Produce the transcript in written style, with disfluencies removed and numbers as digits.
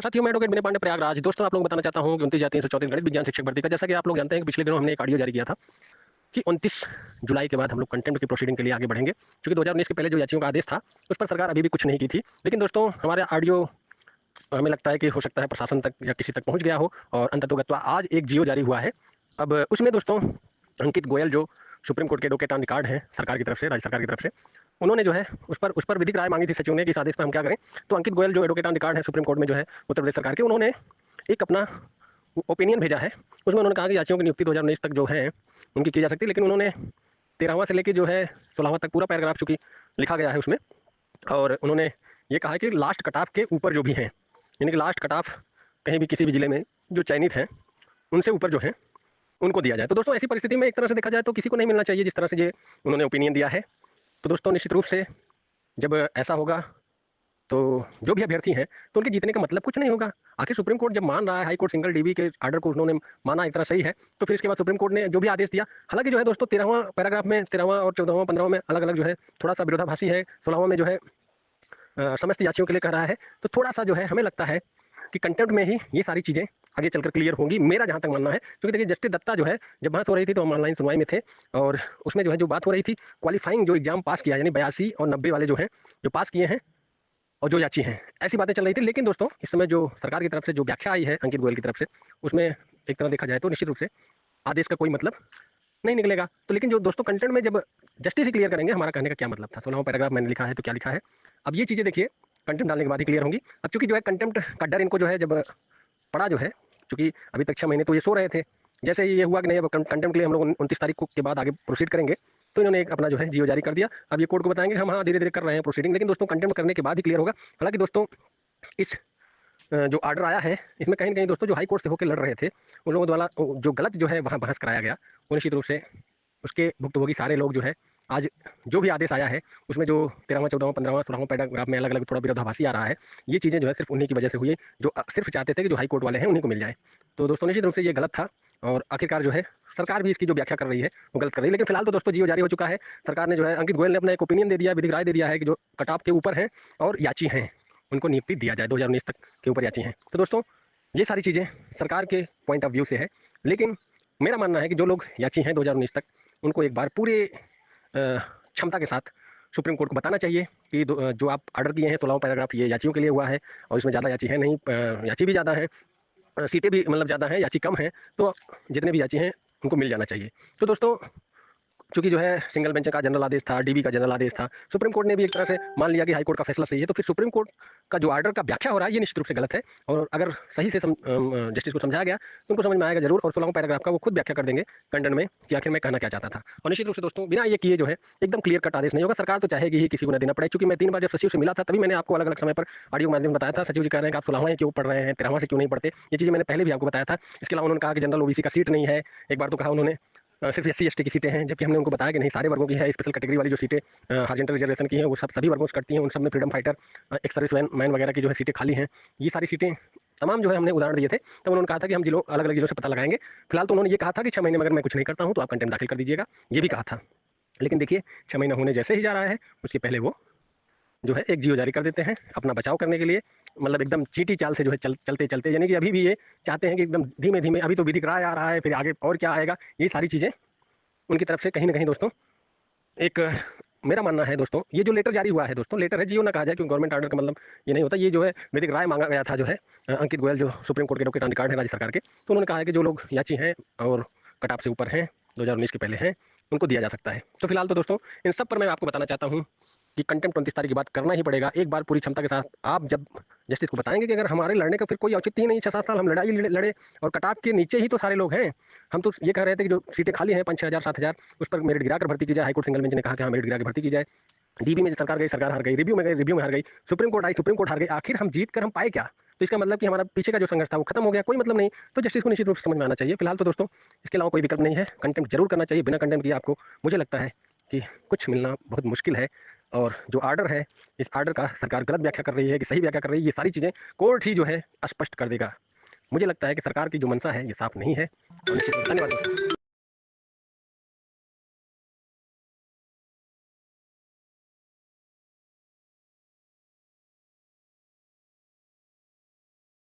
साथियों, मैं एडवोकेट विनय पांडे, प्रयागराज। दोस्तों, आप लोगों को बताना चाहता हूं कि 29 जाति 334 गणित विज्ञान शिक्षक भर्ती का, जैसा कि आप लोग जानते हैं कि पिछले दिनों हमने एक ऑडियो जारी किया था कि 29 जुलाई के बाद हम लोग कंटेम्प्ट की प्रोसीडिंग के लिए आगे बढ़ेंगे। क्योंकि 2019 के पहले जो याचियों का आदेश था, उस पर सरकार अभी भी कुछ नहीं की थी। लेकिन दोस्तों, हमारा ऑडियो हमें लगता है कि हो सकता है प्रशासन तक या किसी तक पहुंच गया हो, और अंततोगत्वा आज एक जियो जारी हुआ है। अब उसमें दोस्तों अंकित गोयल, जो सुप्रीम कोर्ट के एडवोकेट ऑन रिकॉर्ड हैं सरकार की तरफ से, राज्य सरकार की तरफ से, उन्होंने जो है उस पर विधिक राय मांगी थी सचिव ने कि इस आदेश पर हम क्या करें। तो अंकित गोयल, जो एडवोकेट ऑन रिकॉर्ड है सुप्रीम कोर्ट में, जो है उत्तर प्रदेश सरकार के, उन्होंने एक अपना ओपिनियन भेजा है। उसमें उन्होंने कहा कि याचियों की नियुक्ति 2019 तक जो है उनकी की जा सकती है। लेकिन उन्होंने 13वां से लेकर जो है 16वां तक पूरा पैराग्राफ चूंकि लिखा गया है उसमें, और उन्होंने ये कहा है कि लास्ट कट ऑफ के ऊपर जो भी हैं, यानी कि लास्ट कट ऑफ कहीं भी किसी भी जिले में जो चयनित हैं उनसे ऊपर जो है उनको दिया जाए। तो दोस्तों, ऐसी परिस्थिति में एक तरह से देखा जाए तो किसी को नहीं मिलना चाहिए जिस तरह से ये उन्होंने ओपिनियन दिया है। तो दोस्तों, निश्चित रूप से जब ऐसा होगा तो जो भी अभ्यर्थी हैं तो उनके जीतने का मतलब कुछ नहीं होगा। आखिर सुप्रीम कोर्ट जब मान रहा है, हाई कोर्ट सिंगल डीबी के आर्डर को उन्होंने माना एक तरह सही है, तो फिर इसके बाद सुप्रीम कोर्ट ने जो भी आदेश दिया, हालांकि जो है दोस्तों 13वां पैराग्राफ में, 13वां और 14वां 15वां में अलग अलग जो है थोड़ा सा विरोधाभासी है। 16वां में जो है समस्त याचियों के लिए कह रहा है। तो थोड़ा सा जो है हमें लगता है कि कंटेम्प्ट में ही ये सारी चीज़ें आगे चलकर क्लियर होंगी, मेरा जहां तक मानना है। क्योंकि देखिए, जस्टिस दत्ता जो है जब बात हो रही थी तो हम ऑनलाइन सुनवाई में थे, और उसमें जो है जो बात हो रही थी, क्वालिफाइंग जो एग्जाम पास किया, यानी 82 और 90 वाले जो हैं जो पास किए हैं और जो याची हैं, ऐसी बातें चल रही थी। लेकिन दोस्तों, इस समय जो सरकार की तरफ से जो व्याख्या आई है अंकित गोयल की तरफ से, उसमें एक तरह देखा जाए तो निश्चित रूप से आदेश का कोई मतलब नहीं निकलेगा। तो लेकिन जो दोस्तों कंटेंट में जब जस्टिस ही क्लियर करेंगे हमारा कहने का क्या मतलब था। 16वां पैराग्राफ मैंने लिखा है तो क्या लिखा है, अब ये चीज़ें देखिए कंटेंट डालने के बाद ही क्लियर होंगी। अब चूंकि जो है कंटेम्प्ट का डर इनको जो है जब पड़ा जो है, चूंकि अभी तक 6 महीने तो ये सो रहे थे, जैसे ही ये हुआ कि नहीं अब कंटेम्प्ट के लिए हम लोग 29 तारीख को के बाद आगे प्रोसीड करेंगे, तो इन्होंने एक अपना जो है जियो जारी कर दिया। अब ये कोर्ट को बताएंगे हम हाँ धीरे धीरे कर रहे हैं प्रोसीडिंग, लेकिन दोस्तों कंटेम्प्ट करने के बाद ही क्लियर होगा। हालांकि दोस्तों, इस जो ऑर्डर आया है इसमें कहीं ना कहीं दोस्तों जो हाई कोर्ट से होकर लड़ रहे थे उन लोगों द्वारा जो गलत जो है वहाँ बहस कराया गया, वो निश्चित रूप से उसके भुक्तभोगी सारे लोग जो है आज जो भी आदेश आया है उसमें जो 13वां 14वां 15वां 16वां पैराग्राफ में अलग अलग थोड़ा विरोधाभासी आ रहा है, ये चीज़ें जो है सिर्फ उन्हीं की वजह से हुई, जो सिर्फ चाहते थे कि जो हाई कोर्ट वाले हैं उन्हीं को मिल जाए। तो दोस्तों, निश्चित रूप से ये गलत था, और आखिरकार जो है सरकार भी इसकी जो व्याख्या कर रही है वो गलत कर रही है। लेकिन फिलहाल तो दोस्तों जियो जारी हो चुका है। सरकार ने जो है, अंकित गोयल ने अपना एक ओपिनियन दे दिया, विधिक राय दे दिया है कि जो कटऑफ के ऊपर हैं और याची हैं उनको नियुक्ति दिया जाए, 2019 तक के ऊपर याची हैं। तो दोस्तों, ये सारी चीज़ें सरकार के पॉइंट ऑफ व्यू से है। लेकिन मेरा मानना है कि जो लोग याची हैं 2019 तक, उनको एक बार पूरे क्षमता के साथ सुप्रीम कोर्ट को बताना चाहिए कि जो आप ऑर्डर किए हैं 16वां पैराग्राफ ये याचियों के लिए हुआ है, और इसमें ज़्यादा याची है नहीं, याची भी ज़्यादा है, सीटें भी मतलब ज़्यादा हैं, याची कम है, तो जितने भी याची हैं उनको मिल जाना चाहिए। तो दोस्तों, चूंकि जो है सिंगल बेंच का जनरल आदेश था, डीबी का जनरल आदेश था, सुप्रीम कोर्ट ने भी एक तरह से मान लिया कि हाई कोर्ट का फैसला सही है, तो फिर सुप्रीम कोर्ट का जो ऑर्डर का व्याख्या हो रहा है ये निश्चित रूप से गलत है। और अगर सही से जस्टिस को समझाया गया तो उनको समझ में आएगा जरूर, और 16वां पैराग्राफ का वो खुद व्याख्या कर देंगे कंटेंट में कि आखिर मैं कहना क्या चाहता था। और निश्चित रूप से दोस्तों, बिना ये किए जो है एकदम क्लियर कट आदेश नहीं होगा। सरकार तो चाहेगी ही किसी को न देना पड़े। चूंकि मैं 3 बार जब सचिव से मिला था तभी मैंने आपको अलग अलग समय पर ऑडियो के माध्यम में बताया था, सचिव जी कह रहे हैं कि आप 16वां क्यों पढ़ रहे हैं, 13वां से क्यों नहीं पढ़ते, ये चीज़ें मैंने पहले भी आपको बताया था। इसके अलावा उन्होंने कहा कि जनरल ओबीसी का सीट नहीं है, एक बार तो कहा उन्होंने सिर्फ एससी एसटी की सीटें हैं, जबकि हमने उनको बताया कि नहीं सारे वर्गों की है। स्पेशल कैटेगरी वाली जो सीटें हार्जेंटल रिजर्वेशन की हैं वो सब सभी वर्गों से कटती हैं, उन सब में फ्रीडम फाइटर, एक सर्विस मैन वगैरह की जो है सीटें खाली हैं। ये सारी सीटें तमाम जो है हमने उदाहरण दिए थे। तब उन्होंने कहा था कि हम जिलों अलग अलग जिलों से पता लगाएंगे। फिलहाल तो उन्होंने ये कहा था कि 6 महीने में अगर मैं कुछ नहीं करता हूँ तो आप कंटेम्प्ट दाखिल कर दीजिएगा, ये भी कहा था। लेकिन देखिए 6 महीना होने जैसे ही जा रहा है उसके पहले वो जो है एक जियो जारी कर देते हैं अपना बचाव करने के लिए, मतलब एकदम चींटी चाल से जो है चलते चलते, यानी कि अभी भी ये चाहते हैं कि एकदम धीमे धीमे, अभी तो विधिक राय आ रहा है, फिर आगे और क्या आएगा, ये सारी चीज़ें उनकी तरफ से कहीं ना कहीं दोस्तों एक मेरा मानना है दोस्तों, ये जो लेटर जारी हुआ है दोस्तों, लेटर है, जियो ना कहा जाए क्योंकि गवर्नमेंट ऑर्डर का मतलब ये नहीं होता। ये जो है वैदिक राय मांगा गया था जो है अंकित गोयल जो सुप्रीम कोर्ट के एडवोकेट ऑन रिकॉर्ड है राज्य सरकार के, तो उन्होंने कहा है कि जो लोग याची हैं और कटाप से ऊपर हैं 2019 के पहले हैं उनको दिया जा सकता है। तो फिलहाल तो दोस्तों इन सब पर मैं आपको बताना चाहता हूँ कि कंटेम्प्ट 29 तारीख की बात करना ही पड़ेगा एक बार पूरी क्षमता के साथ। आप जब जस्टिस को बताएंगे कि अगर हमारे लड़ने का फिर कोई औचित्य ही नहीं, 6-7 साल हम लड़ाई लड़े और कटाप के नीचे ही तो सारे लोग हैं। हम तो ये कह रहे थे कि जो सीटें खाली हैं 5-6 हज़ार 7 हज़ार, उस पर मेरिट गिरा कर भर्ती की जाए। हाईकोर्ट सिंगल बेंच ने कहा कि हाँ मेरिट गिरा के भर्ती की जाए। डीबी में सरकार गई, सरकार हार गई, रिव्यू में गई, रिव्यू में हार गई, सुप्रीम कोर्ट आई, सुप्रीम कोर्ट हार गई, आखिर हम जीत कर हम पाए क्या? तो इसका मतलब कि हमारा पीछे का जो संघर्ष था वो खत्म हो गया, कोई मतलब नहीं। तो जस्टिस को निश्चित रूप से समझ में आना चाहिए। फिलहाल तो दोस्तों इसके अलावा कोई विकल्प नहीं है, कंटेम्प्ट जरूर करना चाहिए। बिना कंटेम्प्ट किए आपको मुझे लगता है कि कुछ मिलना बहुत मुश्किल है। और जो ऑर्डर है, इस ऑर्डर का सरकार गलत व्याख्या कर रही है कि सही व्याख्या कर रही है, ये सारी चीज़ें कोर्ट ही जो है स्पष्ट कर देगा। मुझे लगता है कि सरकार की जो मंशा है ये साफ नहीं है। धन्यवाद दोस्तों।